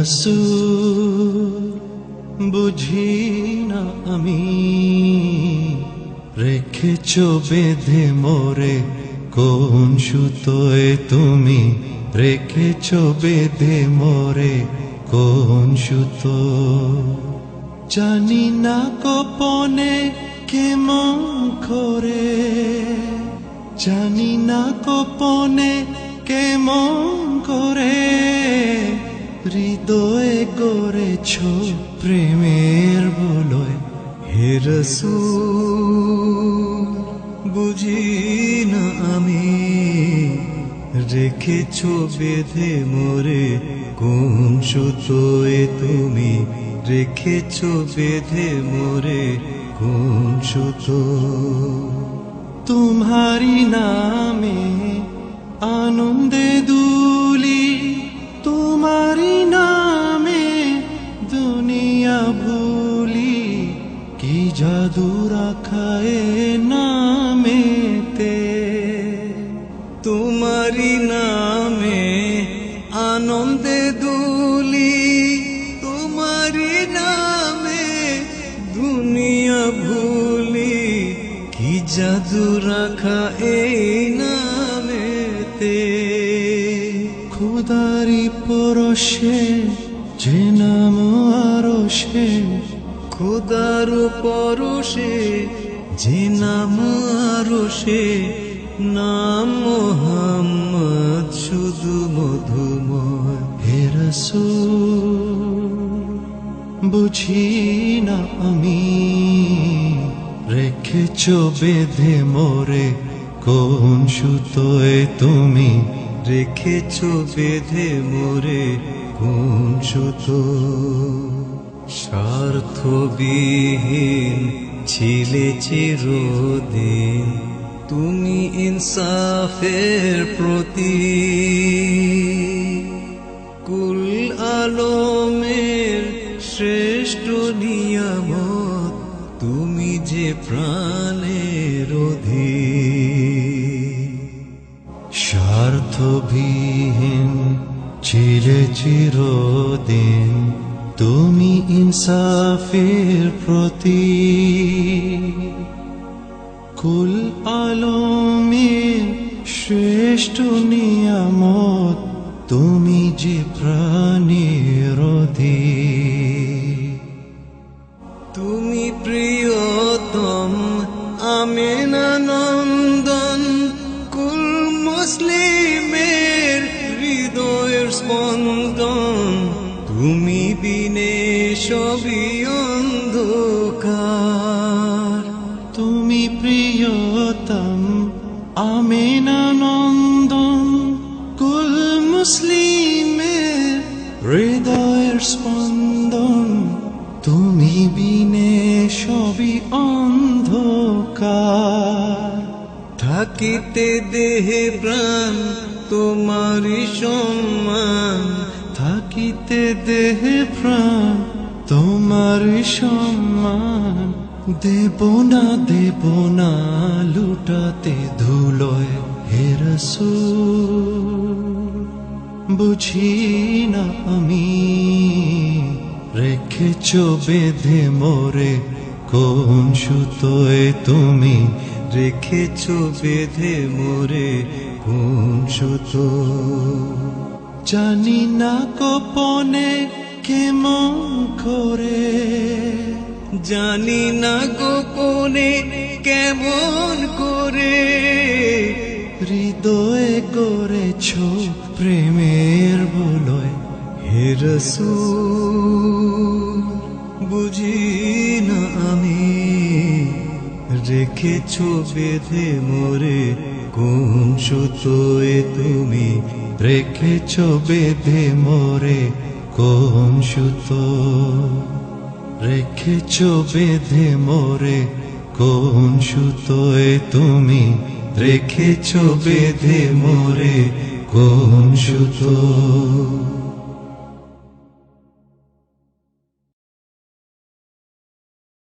রাসূল বুঝি না আমি, রেখেছ বেঁধে মোরে কোন সুতোয় তুমি, রেখেছ বেঁধে মোরে কোন সুতো। জানি না গোপনে কেমন করে, জানি না গোপনে কেমন করে, হৃদয়ে করেছ প্রেমের বলয়। হে রাসূল বুঝি না আমি, রেখেছ বেঁধে মোরে কোন সুতোয় তুমি, রেখেছ বেঁধে মোরে কোন সুতো। তোমারি নামে আনন্দে দুলি, তোমারি নামে দুনিয়া ভুলি, কি জাদু রাখা এ নামেতে। তোমারি নামে আনন্দে দুলি, তোমারি নামে দুনিয়া ভুলি, কি জাদু রাখা এই নামেতে। খোদারি পরশে যে নাম আরশে, খোদার পরশে যে নাম আরশে, নাম মুহাম্মদ শুধু মধুময়। হে রাসূল বুঝি না আমি, রেখেছ বেঁধে মোরে কোন সুতোয় তুমি, রেখেছ বেঁধে মোরে কোন সুতো। স্বার্থবিহীন ছিলে চিরদিন তুমি ইনসাফের প্রতীক, কুল আলমের শ্রেষ্ঠ নিয়ামত তুমি যে প্রাণের অধীক। স্বার্থবিহীন ছিলে চিরদিন তুমি ইনসাফের প্রতীক, কুল আলমের শ্রেষ্ঠ নিয়ামত তুমি যে প্রাণের অধীক। তুমি প্রিয়তম আমেনা নন্দন, কুল মুসলিমের হৃদয়ের স্পন্দন, তুমি বিনে সবই অন্ধকার। তুমি প্রিয়তম আমেনা নন্দন, কুল মুসলিমের হৃদয়ের স্পন্দন, তুমি বিনে সবই অন্ধকার। থাকিতে দেহে প্রাণ তোমারি সম্মান, থাকিতে দেহে প্রাণ তোমার সম্মান, দেব না লুটাতে ধুলোয়। হে রাসূল বুঝি না আমি, রেখেছ বেঁধে মোরে কোন সুতোয় তুমি, রেখেছ বেঁধে মোরে কোন সুতো। জানি না গোপনে কেমন করে, জানি না গোপনে কেমন করে, হৃদয়ে করেছ প্রেমের বলয়। হে রাসূল বুঝি না আমি, রেখেছ বেঁধে মোরে কোন সুতোয় তুমি, রেখেছ বেঁধে মোরে কোন সুতো, রেখেছ বেঁধে মোরে কোন সুতোয় তুমি, রেখেছ বেঁধে মোরে কোন সুতো।